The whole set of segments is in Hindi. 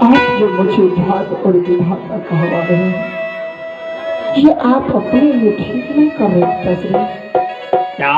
आप जो मुझे भाग और विधाता कहवा रहे हैं, ये आप अपने लिए ठीक नहीं कर रहे पिताश्री। क्या?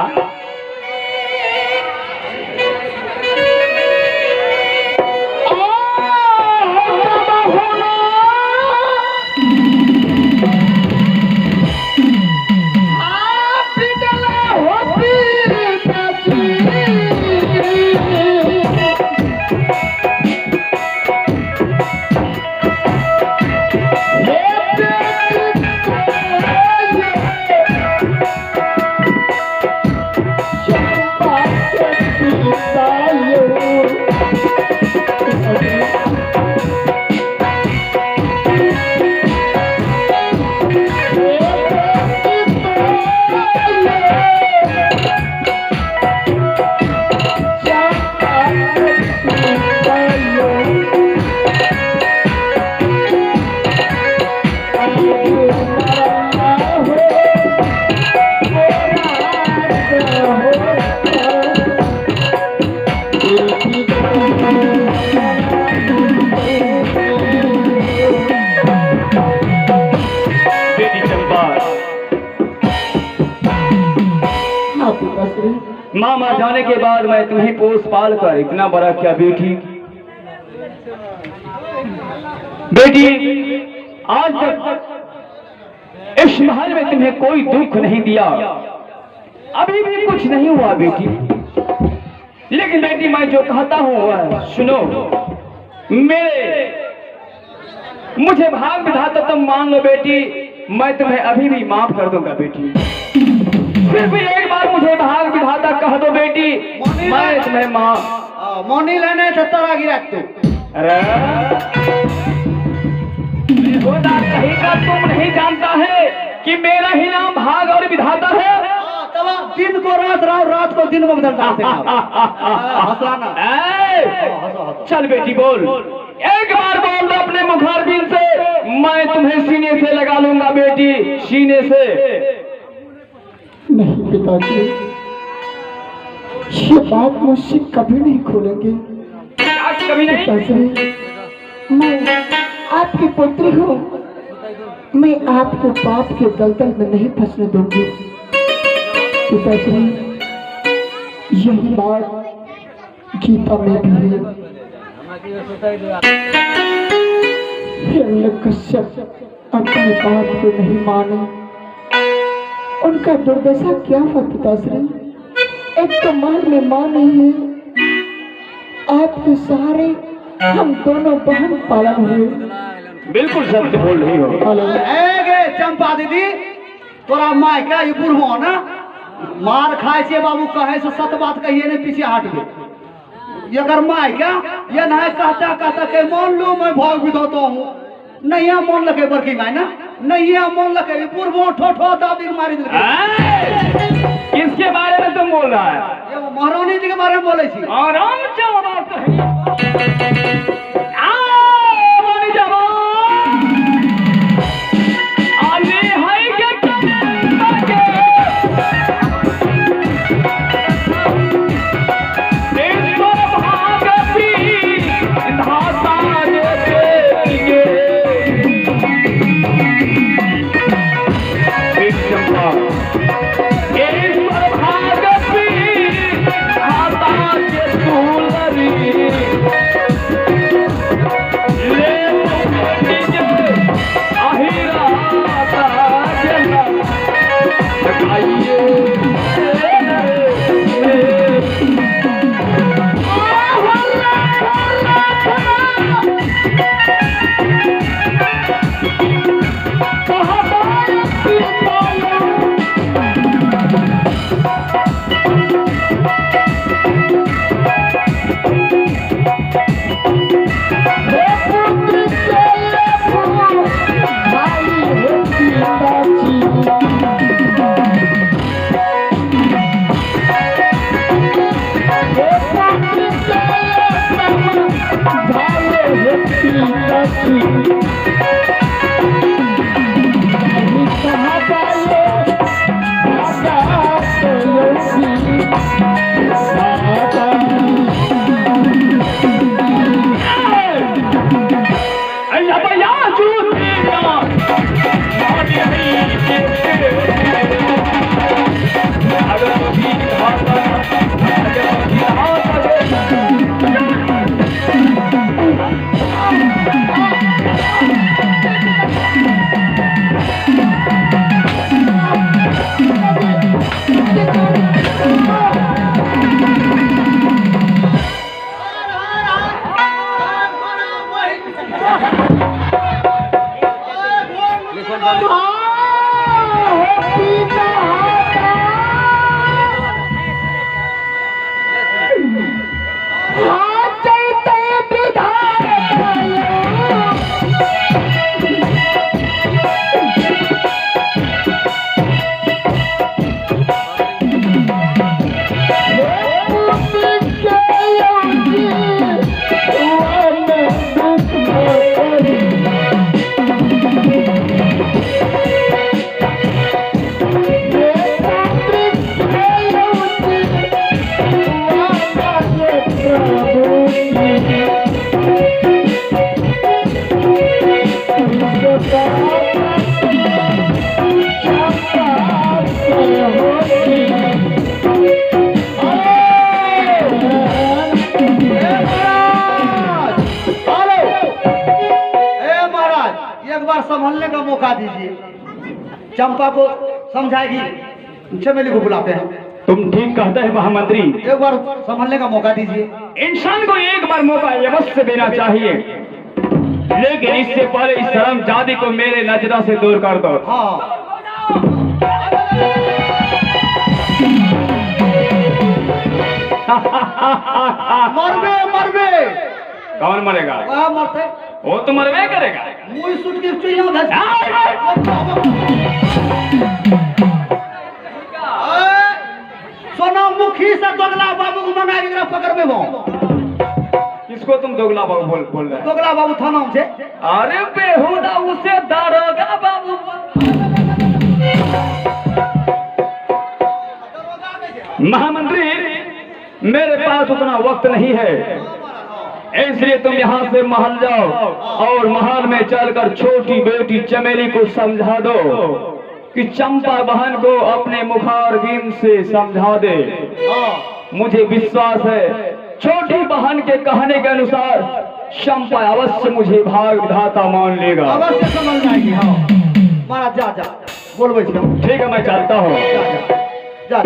माँ मर जाने के बाद मैं तुम्हें पोस पाल कर इतना बड़ा क्या बेटी आज तक इस महल में तुम्हें कोई दुख नहीं दिया, अभी भी कुछ नहीं हुआ बेटी। लेकिन बेटी मैं जो कहता हूँ वह सुनो। मुझे भाग विधाता तुम मान लो बेटी, मैं तुम्हें अभी भी माफ कर दूंगा बेटी। सिर्फ एक बार मुझे भाग विधाता कह दो बेटी, मैं तुम्हें मोनी लेने तरा गिरा तू। अरे कहीं का तुम नहीं जानता है कि मेरा ही नाम भाग और विधाता है। दिन को रात रात को दिन को बदलता चल बेटी बोल, एक बार बोल दो अपने मुखारबिन से, मैं तुम्हें सीने से लगा लूंगा बेटी, सीने से। नहीं पिताजी, ये बात मुझसे कभी नहीं खोलेंगे। कभी नहीं? पिताजी, मैं आपकी पुत्री हूँ, मैं आपको पाप के दलदल में नहीं फंसने दूंगी। पिताजी, यही बात गीता में भी है। हिरण्यकश्यप अपने बाप को नहीं माने, उनका दुर्दशा क्या हुआ पिताश्री? एक तो महल में मां नहीं है, आपके सहारे हम दोनों बहन पालन हुए। बिल्कुल सत्य बोल रही हो। चंपा दीदी, तोरा माँ क्या ये बुढ़ो ना मार खाए से बाबू कहे से सत बात कहिए ने पीछे हट गए। ये अगर माँ क्या ये नहीं कहता कहता के मान लो मैं भाग विधाता हूँ, नहीं मान लगे बरकी माय ना, नहीं मान लगे बुढ़ो ठोठो दादी मारी दे। किसके बारे में तुम बोल रहा है? ये महारानी जी के बारे में बोले छी। आराम से संभलने का मौका दीजिए। चंपा को समझाएगी, चमेली को बुलाते हैं। तुम ठीक कहते हैं महामंत्री, एक बार संभलने का मौका दीजिए। इंसान को एक बार मौका अवश्य देना चाहिए, लेकिन इससे पहले इस शर्म जादी को मेरे नजरों से दूर कर दो। हाँ मरबे मरबे। कौन मरेगा? वह मरते, वो तो मरबे करेगा। मुझ सुट के चुइया धस। सोना मुखी से दोगला बाबू को मंगा के पकड़ में वो। किसको तुम दोगला बाबू बोल रहे हैं? दोगला बाबू थाना से। अरे बेहुदा उसे दारोगा बाबू। महामंत्री, मेरे पास उतना वक्त नहीं है, इसलिए तुम यहाँ से महल जाओ और महल में चलकर छोटी बेटी चमेली को समझा दो कि चंपा बहन को अपने मुखारबिंद से समझा दे। मुझे विश्वास है छोटी बहन के कहने के अनुसार चंपा अवश्य मुझे भाग विधाता मान लेगा। अवश्य समझ जाएगी। हाँ महाराज जा जा बोल बैठ। ठीक है, मैं चलता हूँ। जा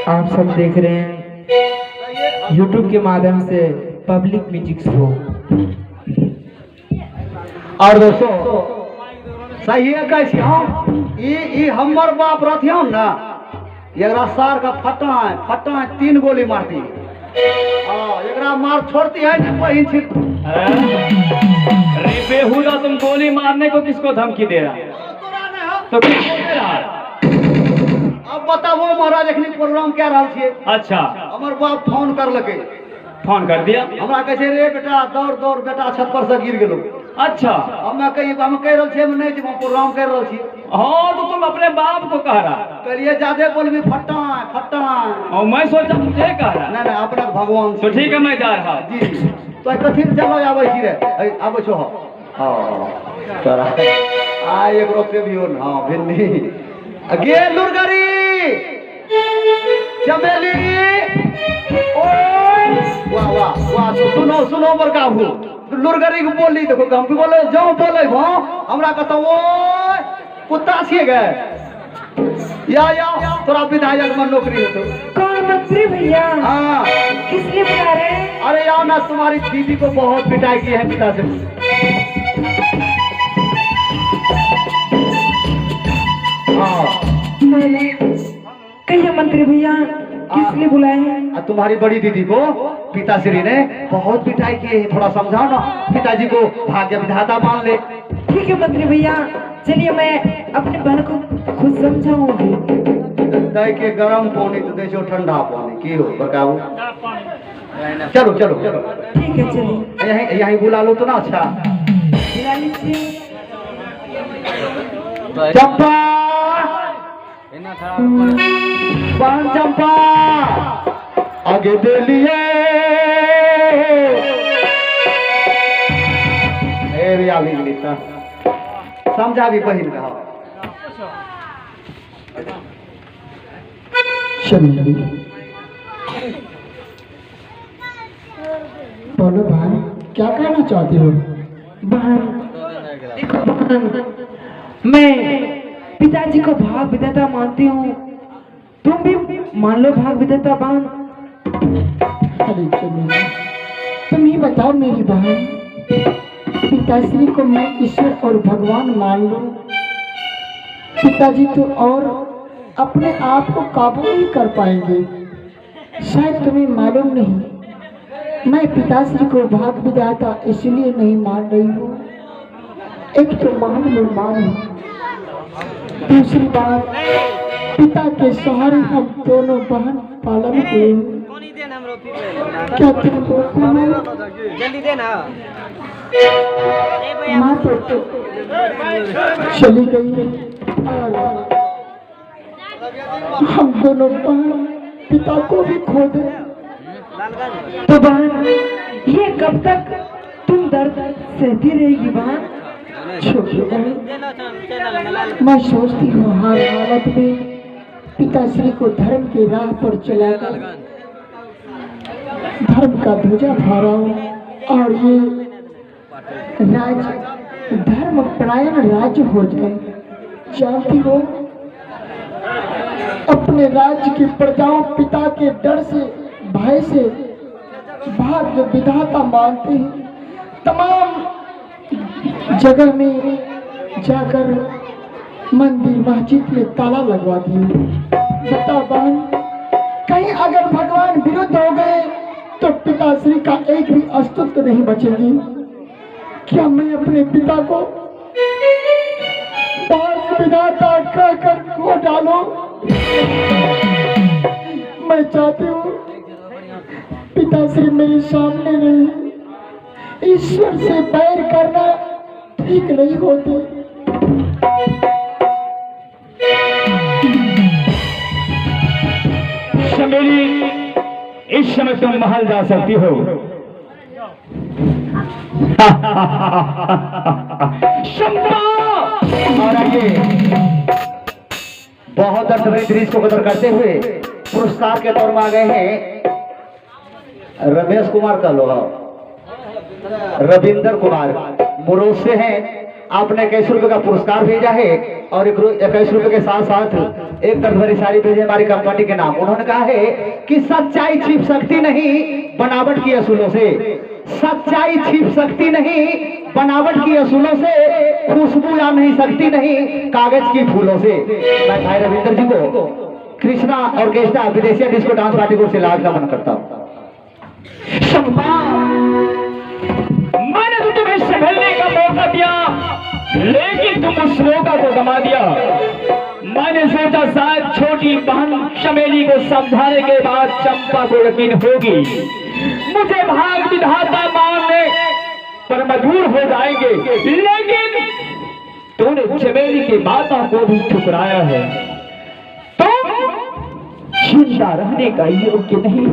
आप सब देख रहे हैं YouTube के माध्यम से पब्लिक म्यूजिक शो। और दोस्तों सही है कैसे हम ई हमर बाप रहथियन ना, एकरा सार का फटा है 3 गोली मारती। हां एकरा मार छोड़ती है नहीं कोई छिट। अरे बेहुदा, तुम गोली मारने को किसको धमकी दे रहा है? तो किसको दे रहा है? अब बताओ महाराज, एखनी प्रोग्राम क्या रहा छे? अच्छा, हमर बाप फोन कर लगे। फोन कर दिया? हमरा कहे रे बेटा दौड़ दौड़ बेटा छत पर से गिर गेलो। अच्छा, हम कह रहल छे नहीं जे प्रोग्राम कर रहल छी। हाँ तो तुम अपने बाप को कह रहा? करिए ज्यादा बोलबी फटा। और मैं सोचा मुझे कह रहा। नहीं अपना भगवान। तो ठीक है, मैं जा रहा जी। तो कथी चलो आबै छी रे आबै छो। हां तोरा आ एक रोके भी हो ना। हां भिन्नी गे लुरगरी चमेली। वाह वाह वाह, सुनो बड़का भू लुरगरी को बोली देखो। हम भी बोले जाओ बोले भो हमरा कहता ओ कुत्ता छिए गए या तोरा विधायक में नौकरी है। तो कौन मंत्री भैया? हाँ किस लिए बुला रहे हैं? अरे यार ना तुम्हारी दीदी को बहुत पिटाई की है पिता से। कहिए मंत्री भैया, किस लिए बुलाए हैं? तुम्हारी बड़ी दीदी को पिताश्री ने बहुत पिटाई की है, थोड़ा समझाओ ना। पिताजी को भाग्य विधाता मान ले। ठीक है मंत्री भैया, चलिए मैं अपने बहन को खुद समझाऊंगी। दे के गरम पानी तो दे जो ठंडा पानी की हो बताओ। चलो ठीक है चलिए। यहीं बुला लो तो ना। अच्छा बुला लीजिए। चंपा बहन चंपा आगे दे लिए समझा भी बहन कहा। बोलो भाई, क्या कहना चाहती हो? बहन देखो बहन, मैं पिताजी को भाग विधाता मानती हूँ, तुम भी मान लो भाग विधाता बहन। अरे चलो, तुम ही बताओ मेरी बहन, पिताश्री को मैं ईश्वर और भगवान मान लूं, पिताजी तो और अपने आप को काबू नहीं कर पाएंगे। शायद तुम्हें मालूम नहीं, मैं पिताश्री को भाग विधाता इसलिए नहीं मान रही हूँ, एक तो महान निर्माण है, दूसरी बात पिता के सहारे हम दोनों बहन पालन हुए। क्या तुम बोलते हो? जल्दी देना। माँ तो चली गई और हम दोनों बहन पिता को भी खो दे। तो बहन ये कब तक तुम दर्द सहती रहेगी बहन? छोटी बहन, मैं सोचती हूँ हर हालत में पिताश्री को धर्म के राह पर चलाकर धर्म का ध्वजा फहराऊं और ये राज्य धर्म परायण राज्य हो जाए। जानती हो, अपने राज्य की प्रजाओं पिता के डर से भय से भाग्य विधाता मानते हैं, तमाम जगह में जाकर मंदिर मस्जिद में ताला लगवा दिए। बता बहन, कहीं अगर भगवान विरुद्ध हो गए तो पिताश्री का एक भी अस्तित्व नहीं बचेगी। क्या मैं अपने पिता को भाग्य विधाता कहकर खो डालूं? मैं चाहती हूँ पिताश्री मेरे सामने रहे। ईश्वर से बैर करना ठीक नहीं होते। चमेली, इस समय तुम महल जा सकती हो। शंभा! और आगे बहुत दर्द दृश्य को कदर करते हुए पुरस्कार के तौर में आ गए हैं रमेश कुमार का लोहा, रविंदर कुमार मुरोज से हैं। आपने 21 रुपए का पुरस्कार भेजा है और 21 रुपए के साथ साथ एक दर्द भरी साड़ी भेजी हमारी कंपनी के नाम। उन्होंने कहा है कि सच्चाई छिप सकती नहीं बनावट की असूलों से, सच्चाई छिप सकती नहीं बनावट की असूलों से, खुशबू आ नहीं सकती नहीं कागज की फूलों से। मैं भाई रविंदर जी को कृष्णा ऑर्केस्ट्रा विदेशी डिस्को डांस पार्टी को से लाख नमन करता हूँ। मैंने तो तुम्हें संभलने का मौका दिया, लेकिन तुम उस मौका को गंवा दिया। मैंने सोचा शायद छोटी बहन चमेली को समझाने के बाद चंपा को यकीन होगी, मुझे भाग विधाता मानने पर मजबूर हो जाएंगे, लेकिन तूने चमेली की बातों को भी ठुकराया है। तुम जिंदा रहने का योग्य नहीं।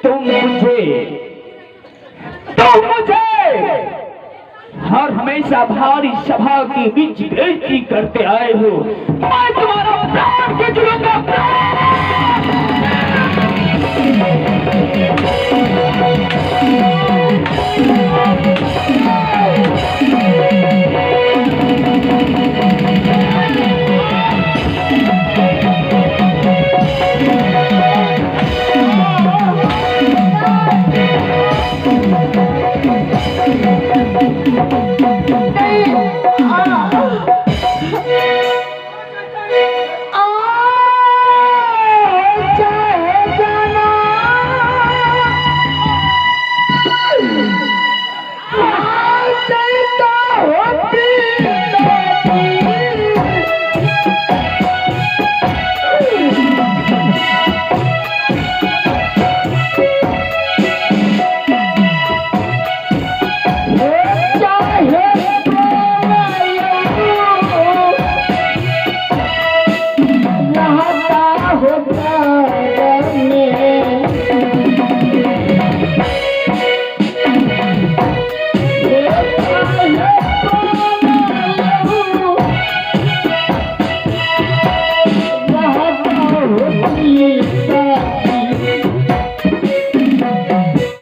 तुम मुझे हर हमेशा भारी सभा के बीच बेइज्जती करते आए हो। मैं तुम्हारा प्राण खींच लूंगा।